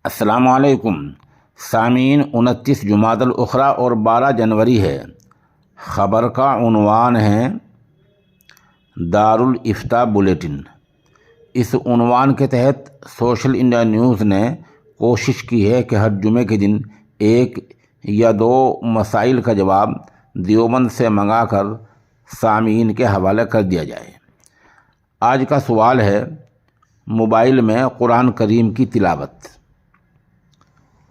السلام علیکم سامعین، 29 جمادی الاخری اور 12 جنوری ہے۔ خبر کا عنوان ہے دارالافتاء بلیٹن۔ اس عنوان کے تحت سوشل انڈیا نیوز نے کوشش کی ہے کہ ہر جمعے کے دن ایک یا دو مسائل کا جواب دیوبند سے منگا کر سامعین کے حوالے کر دیا جائے۔ آج کا سوال ہے، موبائل میں قرآن کریم کی تلاوت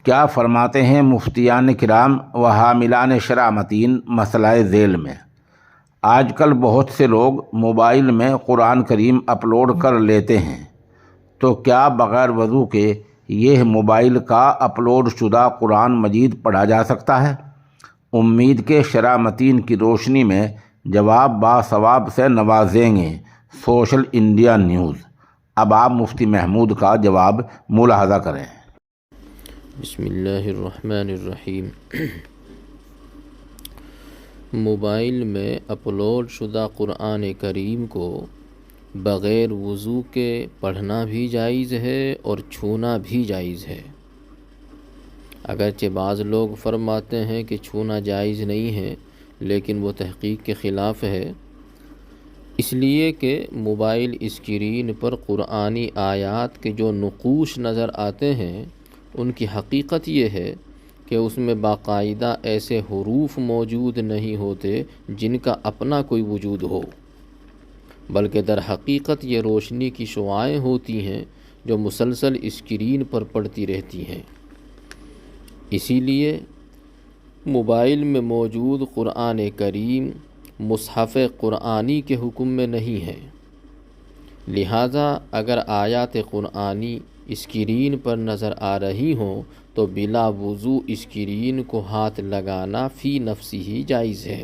کیا فرماتے ہیں مفتیان کرام و حاملان شرع متین مسئلہ ذیل میں؟ آج کل بہت سے لوگ موبائل میں قرآن کریم اپلوڈ کر لیتے ہیں، تو کیا بغیر وضو کے یہ موبائل کا اپلوڈ شدہ قرآن مجید پڑھا جا سکتا ہے؟ امید کے شرع متین کی روشنی میں جواب باثواب سے نوازیں گے سوشل انڈیا نیوز۔ اب آپ مفتی محمود کا جواب ملاحظہ کریں۔ بسم اللہ الرحمن الرحیم۔ موبائل میں اپلوڈ شدہ قرآن کریم کو بغیر وضو کے پڑھنا بھی جائز ہے اور چھونا بھی جائز ہے۔ اگرچہ بعض لوگ فرماتے ہیں کہ چھونا جائز نہیں ہے، لیکن وہ تحقیق کے خلاف ہے، اس لیے کہ موبائل اسکرین پر قرآنی آیات کے جو نقوش نظر آتے ہیں ان کی حقیقت یہ ہے کہ اس میں باقاعدہ ایسے حروف موجود نہیں ہوتے جن کا اپنا کوئی وجود ہو، بلکہ در حقیقت یہ روشنی کی شعاعیں ہوتی ہیں جو مسلسل اسکرین پر پڑتی رہتی ہیں۔ اسی لیے موبائل میں موجود قرآن کریم مصحف قرآنی کے حکم میں نہیں ہے، لہٰذا اگر آیات قرآنی اسکرین پر نظر آ رہی ہوں تو بلا وضو اسکرین کو ہاتھ لگانا فی نفسی ہی جائز ہے،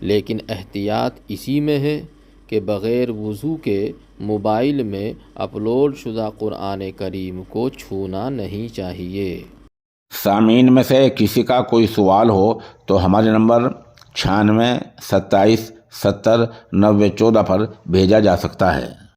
لیکن احتیاط اسی میں ہے کہ بغیر وضو کے موبائل میں اپلوڈ شدہ قرآن کریم کو چھونا نہیں چاہیے۔ سامعین میں سے کسی کا کوئی سوال ہو تو ہمارے نمبر 96 27 70 90 14 پر بھیجا جا سکتا ہے۔